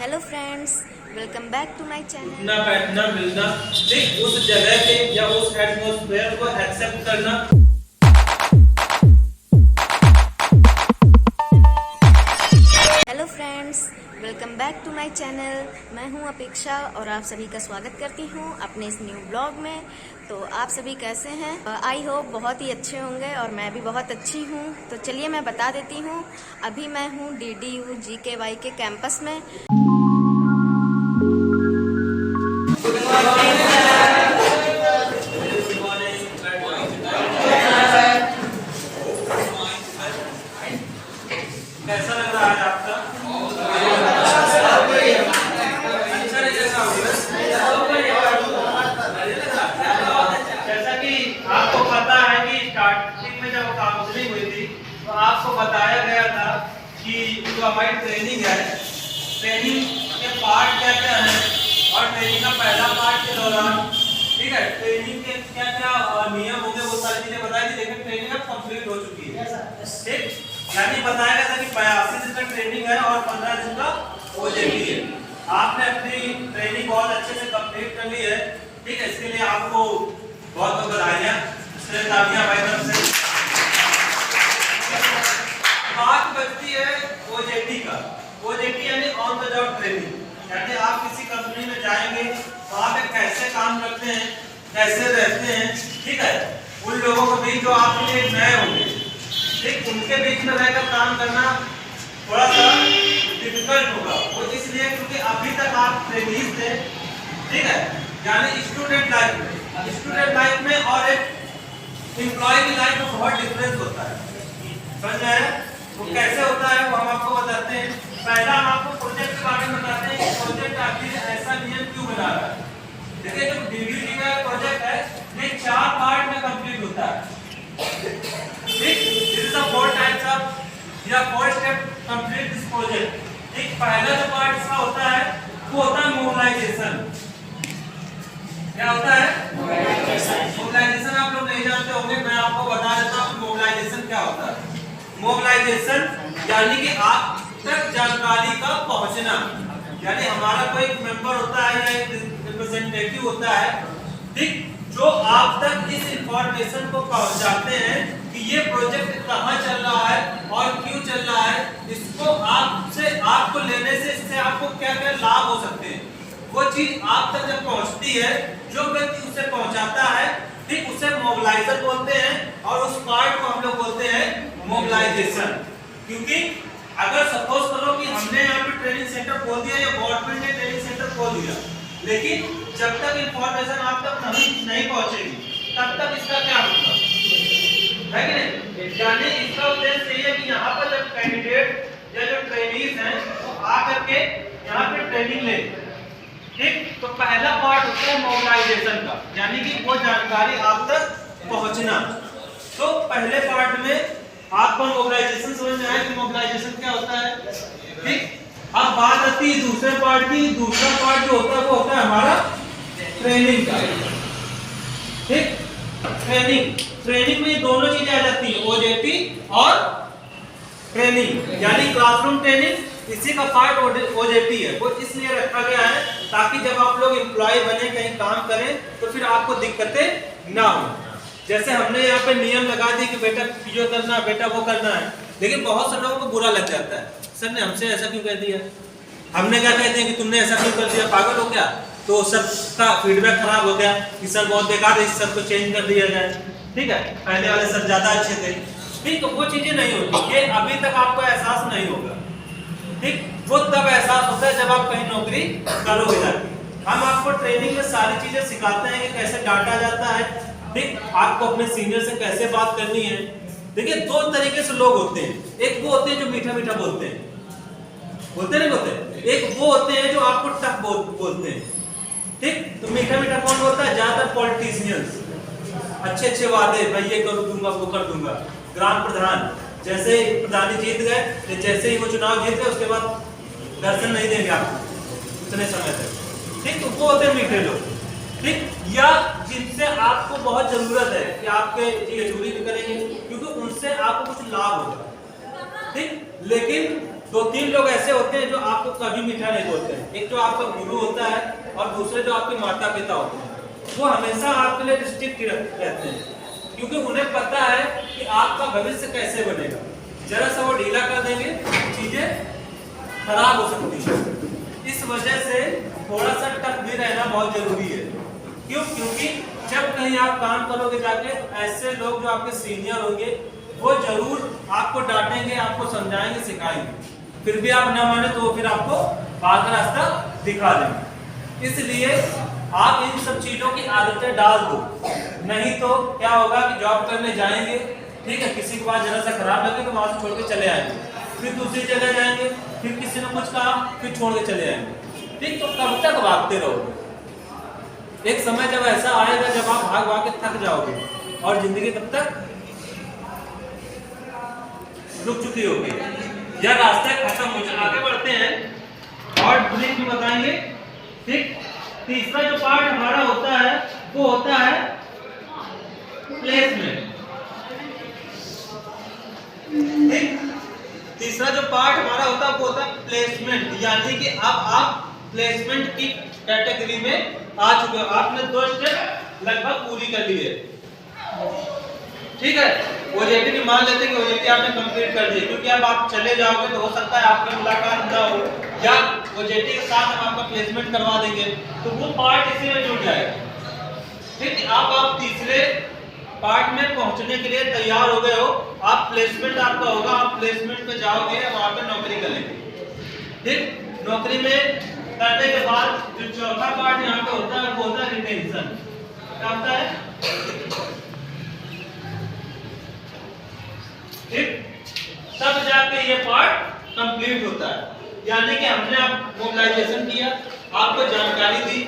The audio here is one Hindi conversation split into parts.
Hello friends, welcome back to my channel. उठना बैठना मिलना, ठीक उस जगह पे या उस एटमॉस्फेयर को एक्सेप्ट करना। Hello friends, welcome back to my channel. मैं हूं अपेक्षा और आप सभी का स्वागत करती हूं अपने इस न्यू ब्लॉग में। तो आप सभी कैसे हैं? आई होप बहुत ही अच्छे होंगे और मैं भी बहुत अच्छी हूं। तो चलिए मैं बता देती हूं, अभी मैं हूं DDU GKY के कैंपस में। कैसा लग रहा है आपका? जैसा कि आपको पता है कि स्टार्टिंग में जब काउंसलिंग हुई थी तो आपको बताया गया था कि जो हमारी ट्रेनिंग है, ट्रेनिंग के पार्ट क्या क्या है और ट्रेनिंग का पहला पार्ट के दौरान, ठीक है, ट्रेनिंग के क्या क्या नियम होंगे वो सारी चीजें बताई थी। लेकिन ट्रेनिंग अब कंप्लीट हो चुकी है, ठीक, यानी बताया गया था कि 82 दिन का ट्रेनिंग है और 15 दिन का ओजेटी है। आपने अपनी ट्रेनिंग बहुत अच्छे से कंप्लीट कर ली है, ठीक है, इसके लिए आपको बहुत बहुत बधाइयाँ, तालियां भाई तरफ से। बात बचती है ओजेटी का। ओजेटी यानी ऑन द जॉब ट्रेनिंग, यानी आप किसी कंपनी में जाएंगे वहाँ पे कैसे काम करते हैं, कैसे रहते हैं, ठीक है, उन लोगों के बीच जो आपके लिए नए होंगे, ठीक, उनके बीच में रहकर काम करना थोड़ा सा डिफिकल्ट होगा। वो इसलिए क्योंकि अभी तक आप ट्रेनीज थे, ठीक है, यानी स्टूडेंट लाइफ में और एक एम्प्लॉय की लाइफ में बहुत डिफरेंस होता है। समझ रहे हैं? वो कैसे होता है वो हम आपको बताते हैं। पहला हम आपको प्रोजेक्ट के बारे में बताते हैं कि प्रोजेक्ट आखिर ऐसा नियम क्यों बना रहा है। देखिए, जो DDU का प्रोजेक्ट है ये 4 पार्ट में कंप्लीट होता है, ठीक। This is the 4 types of या 4 step complete this project, ठीक। पहला जो पार्ट इसका होता है वो होता है मोबिलाइजेशन। क्या होता है? मोबिलाइजेशन आप लोग नहीं जानते होंगे, मैं आपको बता देता हूँ मोबिलाइजेशन क्या होता है। मोबिलाइजेशन यानी कि आप तक जानकारी का पहुंचना, यानी हमारा कोई मेंबर होता है या एक रिप्रेजेंटेटिव होता है, ठीक, जो आप तक इस इंफॉर्मेशन को पहुंचाते हैं कि ये प्रोजेक्ट कहाँ चल रहा है और क्यों चल रहा है, इसको आपको लेने से इससे आपको क्या क्या लाभ हो सकते हैं, वो चीज आप तक जब पहुंचती है, जो व्यक्ति उसे पहुंचाता है, ठीक, उसे मोबिलाइजर बोलते हैं और उस पार्ट को हम लोग बोलते हैं मोबिलाइजेशन। क्योंकि अगर सपोज करो कि हमने यहाँ पे ट्रेनिंग सेंटर खोल दिया या गवर्नमेंट ने ट्रेनिंग सेंटर खोल दिया, लेकिन जब तक इंफॉर्मेशन आप तक नहीं पहुंचेगी तब तक इसका क्या मतलब है कि नहीं। यानी इसका उद्देश्य ये है कि यहाँ पर जब कैंडिडेट या जो ट्रेनीज हैं वो आकर के यहाँ पे ट्रेनिंग ले, ठीक, तो पहला पार्ट होता है मोबिलाइजेशन का, यानी कि वो जानकारी आप तक पहुंचना। तो पहले पार्ट में आपको मोबिलाइजेशन समझ में आया कि मोबिलाइजेशन क्या होता है, ठीक। अब बात आती है दूसरे पार्ट की। दूसरा पार्ट जो होता है वो होता है हमारा ट्रेनिंग का, ठीक। ट्रेनिंग में दोनों चीजें आ जाती है, ओजेटी और ट्रेनिंग, यानी क्लासरूम ट्रेनिंग, इसी का पार्ट ओजेटी है। वो इसलिए रखा गया है ताकि जब आप लोग एम्प्लॉय बने, कहीं काम करें, तो फिर आपको दिक्कतें ना हो। जैसे हमने यहाँ पे नियम लगा दी कि बेटा ये करना, बेटा वो करना है, लेकिन बहुत से लोगों को बुरा लग जाता है, सर ने हमसे ऐसा क्यों कह दिया, हमने क्या कहते हैं कि तुमने ऐसा क्यों कर दिया, पागल हो क्या। तो सबका फीडबैक खराब हो गया कि सर बहुत बेकार है, इस सर को चेंज कर दिया जाए, ठीक है, पहले वाले सर ज्यादा अच्छे थे, ठीक। तो वो चीजें नहीं होती, ये अभी तक आपको एहसास नहीं होगा, ठीक। वो तब एहसास होता है जब आप कहीं नौकरी करोगे जाके। हम आपको ट्रेनिंग में सारी चीजें सिखाते हैं कि कैसे डांटा जाता है, ठीक, आपको अपने सीनियर से कैसे बात करनी है। देखिए, 2 तरीके से लोग होते हैं, एक वो होते हैं जो मीठा मीठा बोलते हैं, बोलते नहीं बोलते, एक वो होते हैं जो आपको टफ बोलते हैं, ठीक। तो मीठा मीठा कौन बोलता है? ज्यादातर पॉलिटिशियंस, अच्छे अच्छे वादे, भाई ये कर दूंगा वो कर दूंगा। ग्राम प्रधान, जैसे ही प्रधानी जीत गए, जैसे ही वो चुनाव जीत गए, उसके बाद दर्शन नहीं देंगे आपको उतने समय तक, ठीक। तो वो होते हैं मीठे लोग, ठीक, या जिनसे आपको बहुत जरूरत है कि आपके जी हजूरी भी करेंगे क्योंकि उनसे आपको कुछ लाभ होगा, ठीक। लेकिन 2-3 लोग ऐसे होते हैं जो आपको कभी मीठा नहीं बोलते हैं। एक जो आपका गुरु होता है और दूसरे जो आपके माता पिता होते हैं, वो हमेशा आपके लिए रिस्ट्रिक्ट रहते हैं, क्योंकि उन्हें पता है कि आपका भविष्य कैसे बनेगा। जरा सा वो ढीला कर देंगे, चीजें खराब हो सकती है। इस वजह से थोड़ा सा टफ भी रहना बहुत जरूरी है। क्यों? क्योंकि जब कहीं आप काम करोगे जाके, ऐसे लोग जो आपके सीनियर होंगे वो जरूर आपको डांटेंगे, आपको समझाएंगे, सिखाएंगे। फिर भी आप ना माने तो फिर आपको बाहर का रास्ता दिखा देंगे। इसलिए आप इन सब चीजों की आदतें डाल दो, नहीं तो क्या होगा कि जॉब करने जाएंगे, ठीक है, किसी के पास जरा सा खराब लगे तो वहां से छोड़ के चले आएंगे, फिर दूसरी जगह जाएंगे, फिर किसी ने कुछ कहा, फिर छोड़ के चले आएंगे। ठीक, तो कब तक भागते रहोगे? एक समय जब ऐसा आएगा जब आप भाग भाग के थक जाओगे और जिंदगी तब तक रुक चुकी होगी, यह रास्ता खत्म हो जाए। आगे बढ़ते हैं और ब्रीफ में बताएंगे। ठीक, तीसरा जो पार्ट हमारा होता है वो होता है प्लेसमेंट। ठीक, तीसरा जो पार्ट हमारा होता है वो होता है प्लेसमेंट, यानी कि अब आप प्लेसमेंट की कैटेगरी में आ चुके हो। आपने 2 स्टेप लगभग पूरी कर ली है। ठीक है, ओजेटी की मान लेते हैं कि ओजेटी आपने कंप्लीट कर दी, क्योंकि अब आप चले जाओगे तो हो सकता है आपकी मुलाकात ना हो, या ओजेटी के साथ हम आपका प्लेसमेंट करवा देंगे, तो वो पार्ट इसी में जुड़ जाएगा। ठीक, अब आप तीसरे पार्ट में पहुंचने के लिए तैयार हो गए हो। आप प्लेसमेंट आपका होगा, आप प्लेसमेंट पे जाओगे, वहां पे नौकरी करेंगे। ठीक, नौकरी में करने के बाद जो चौथा पार्ट यहाँ पे होता है वो होता है रिटेंशन। क्या होता है? ठीक, तब जाके ये पार्ट कंप्लीट होता है, यानी कि हमने आप मोबिलाइजेशन किया, आपको जानकारी दी,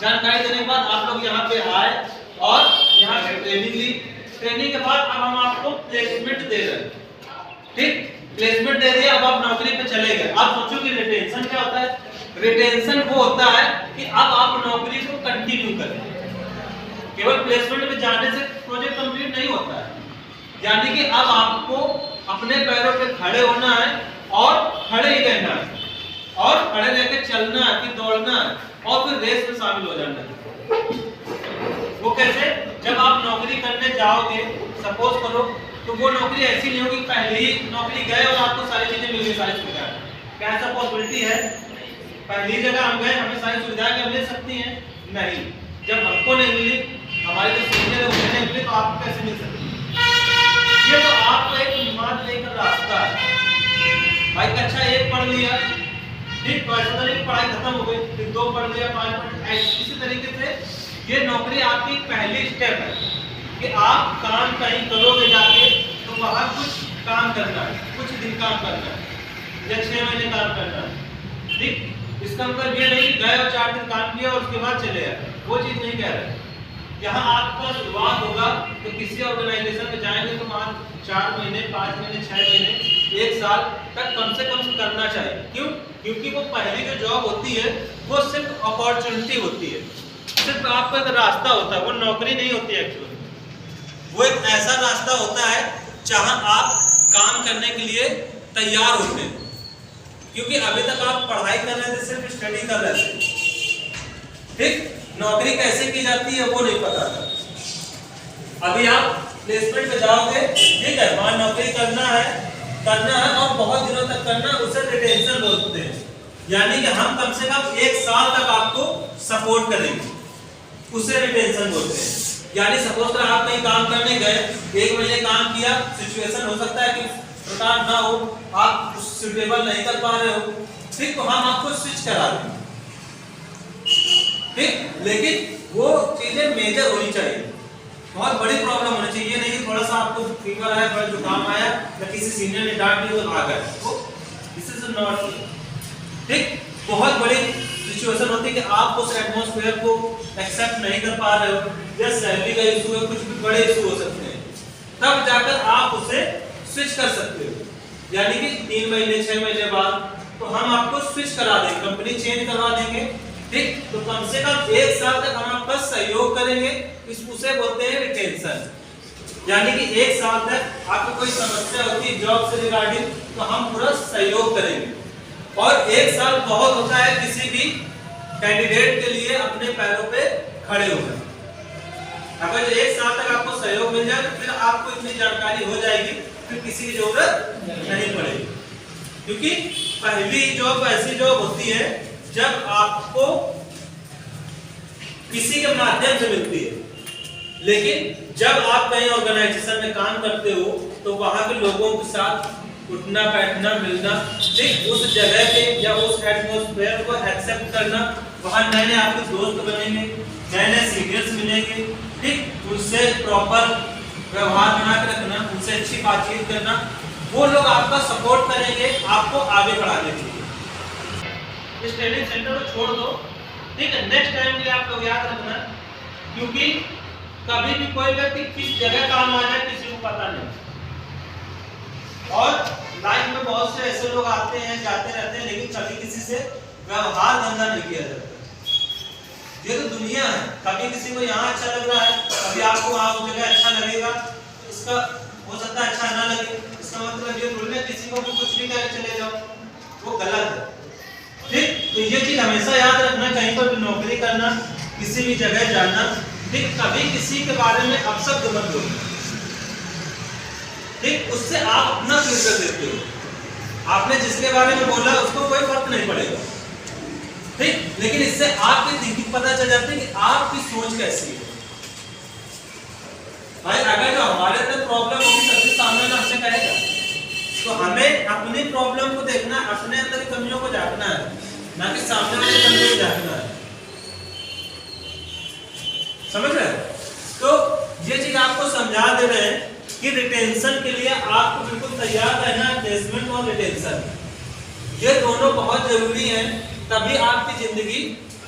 जानकारी देने के बाद आप लोग यहाँ पे आए और यहाँ पे ट्रेनिंग ली। ट्रेनिंग के बाद अब हम आपको प्लेसमेंट दे रहे हैं। ठीक, प्लेसमेंट दे दिया, अब आप नौकरी पे चले गए। आप सोचो कि रिटेंशन क्या होता है? रिटेंशन वो होता है कि अब आप नौकरी को कंटिन्यू करें। केवल प्लेसमेंट में जाने से प्रोजेक्ट कंप्लीट नहीं होता है, यानी कि अब आपको अपने पैरों पे खड़े होना है और खड़े ही रहना है, और खड़े रह के चलना है, फिर दौड़ना है, और फिर रेस में शामिल हो जाना है। वो कैसे? जब आप नौकरी करने जाओगे, सपोज करो, तो वो नौकरी ऐसी नहीं होगी पहले ही नौकरी गए और आपको सारी चीजें मिल गई, सारी सुविधाएं। क्या ऐसा पॉसिबिलिटी है? पहली जगह हम गए, हमें सारी सुविधाएं मिल सकती हैं? नहीं। जब हमको नहीं मिली, हमारे जो सीनियर है उन्हें नहीं मिली, तो आपको कैसे मिल सकती है? ये तो आपका एक मार्ग लेकर रास्ता है। भाई कक्षा 1 पढ़ लिया, ठीक, तो ऐसा नहीं पढ़ाई खत्म हो गई, फिर 2 पढ़ लिया, 5 पढ़ लिया, इसी तरीके से ये नौकरी आपकी पहली स्टेप है कि आप काम कहीं करोगे जाके, तो वहां कुछ काम करना है, कुछ दिन काम करना है, या 6 महीने काम करना है। ठीक, इसका मतलब ये नहीं कि गए और 4 दिन काम किया और उसके बाद चले आए, वो चीज नहीं कह रहे। यहाँ आपका शुरुआत होगा तो किसी ऑर्गेनाइजेशन में जाएंगे तो वहाँ 4 महीने, 5 महीने, 6 महीने, 1 साल तक कम से कम करना चाहिए। क्यों? क्योंकि वो पहली जो जॉब होती है वो सिर्फ अपॉर्चुनिटी होती है, सिर्फ आपका एक रास्ता होता है, वो नौकरी नहीं होती है एक्चुअली। वो एक ऐसा रास्ता होता है जहाँ आप काम करने के लिए तैयार होते हैं, क्योंकि अभी तक आप पढ़ाई कर रहे थे, सिर्फ स्टडी कर रहे थे। ठीक, नौकरी कैसे की जाती है वो नहीं पता था। अभी आप प्लेसमेंट पे जाओगे, ठीक है, वहां नौकरी करना है और बहुत दिनों तक करना, उसे रिटेंशन बोलते हैं। यानी कि हम कम से कम 1 साल तक आपको सपोर्ट करेंगे, उसे रिटेंशन बोलते हैं। यानी सपोज कर आप कहीं काम करने गए, 1 महीने काम किया, सिचुएशन हो सकता है कि प्रकार ना हो, आप सुटेबल नहीं कर पा रहे हो, ठीक, तो हम आपको स्विच करा देंगे। ठीक, लेकिन वो चीजें मेजर होनी चाहिए, बहुत बड़ी प्रॉब्लम होनी चाहिए। ये नहीं थोड़ा सा आपको फीवर आया, थोड़ा जुकाम आया, या किसी सीनियर ने डांट दी तो भाग गए, वो दिस इज नॉट। ठीक, बहुत बड़ी सिचुएशन होती है कि आप उस एटमॉस्फेयर को एक्सेप्ट नहीं कर पा रहे हो, या सैलरी का इशू है, कुछ भी बड़े इशू हो सकते हैं, तब जाकर आप उसे स्विच कर सकते हो। यानी कि 3 महीने, 6 महीने बाद तो हम आपको स्विच करा देंगे, कंपनी चेंज करवा देंगे। ठीक, तो कम से कम 1 साल तक हम आपका सहयोग करेंगे, उसे बोलते हैं रिटेंशन। यानी कि 1 साल तक आपको कोई समस्या होती है जॉब से रिगार्डिंग तो हम पूरा सहयोग करेंगे। और 1 साल बहुत होता है किसी भी कैंडिडेट के लिए अपने पैरों पे खड़े होना। अगर 1 साल तक आपको सहयोग मिल जाए तो फिर आपको इतनी जानकारी हो जाएगी फिर किसी की जरूरत नहीं पड़ेगी। क्योंकि पहली जॉब ऐसी जॉब होती है जब आपको किसी के माध्यम से मिलती है, लेकिन जब आप कहीं ऑर्गेनाइजेशन में काम करते हो तो वहां के लोगों के साथ उठना बैठना मिलना, ठीक उस जगह के या उस एटमॉस्फेयर को एक्सेप्ट करना, वहां नए नए आपके दोस्त बनेंगे, नए नए सीनियर्स मिलेंगे, ठीक उनसे प्रॉपर व्यवहार बना के रखना, उनसे अच्छी बातचीत करना, वो लोग आपका सपोर्ट करेंगे आपको आगे बढ़ाने के लिए। इस ट्रेनिंग सेंटर को छोड़ दो, ठीक है, नेक्स्ट टाइम के लिए आप लोग याद रखना, क्योंकि कभी भी कोई व्यक्ति किस जगह काम आ जाए किसी को पता नहीं। और लाइफ में बहुत से ऐसे लोग आते हैं जाते रहते हैं, लेकिन कभी किसी से व्यवहार गंदा नहीं किया जाता। ये तो दुनिया है, कभी किसी को यहाँ अच्छा लग रहा है, कभी आपको वहाँ उस जगह अच्छा लगेगा, इसका हो सकता है अच्छा ना लगे, इसका मतलब ये थोड़ी ना किसी को भी कुछ भी करके चले जाओ, वो गलत है। ठीक, तो ये चीज हमेशा याद रखना, कहीं पर भी नौकरी करना, किसी भी जगह जाना, ठीक, कभी किसी के बारे में अपशब्द मत बोलो, ठीक, उससे आप अपना फ्यूचर देखते हो। आपने जिसके बारे में बोला उसको कोई फर्क नहीं पड़ेगा, ठीक, लेकिन इससे आपकी थिंकिंग पता चल जाती है कि आपकी सोच कैसी है। भाई अगर जो हमारे अंदर प्रॉब्लम होगी तभी सामने वाला हमसे कहेगा, तो हमें अपनी प्रॉब्लम को देखना, अपने अंदर की कमियों को झांकना है, ना कि सामने वाले कमियों को झांकना है। समझ रहे हैं? तो ये चीज आपको समझा दे रहे हैं कि रिटेंशन के लिए आपको बिल्कुल तैयार रहना, प्लेसमेंट और रिटेंशन ये दोनों बहुत जरूरी हैं, तभी आपकी जिंदगी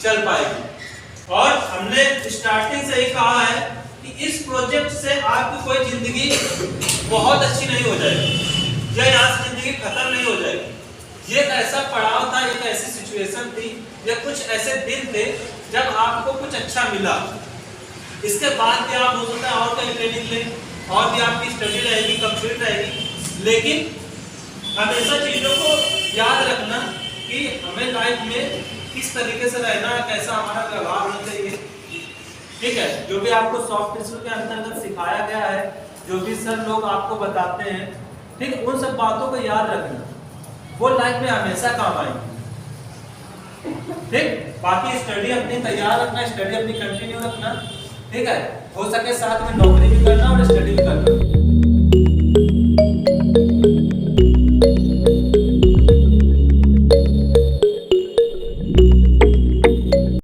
चल पाएगी। और हमने स्टार्टिंग से ही कहा है कि इस प्रोजेक्ट से आपकी कोई जिंदगी बहुत अच्छी नहीं हो जाएगी या यहाँ से जिंदगी खत्म नहीं हो जाएगी। ये एक ऐसा पड़ाव था, एक ऐसी सिचुएशन थी या कुछ ऐसे दिन थे जब आपको कुछ अच्छा मिला, इसके बाद भी आप हो सकता है और कहीं ट्रेनिंग लें और भी आपकी स्टडी रहेगी, कंप्लीट रहेगी, लेकिन हमेशा चीजों को याद रखना कि हमें लाइफ में किस तरीके से रहना है, कैसा हमारा व्यवहार होना चाहिए। ठीक है, जो भी आपको सॉफ्ट स्किल के अंतर्गत सिखाया गया है, जो भी सर लोग आपको बताते हैं, ठीक है, उन सब बातों को याद रखना, वो लाइफ में हमेशा काम आएंगे। ठीक, बाकी स्टडी अपनी तैयार रखना, स्टडी अपनी कंटिन्यू रखना, ठीक है, हो सके साथ में नौकरी भी करना और स्टडी भी करना।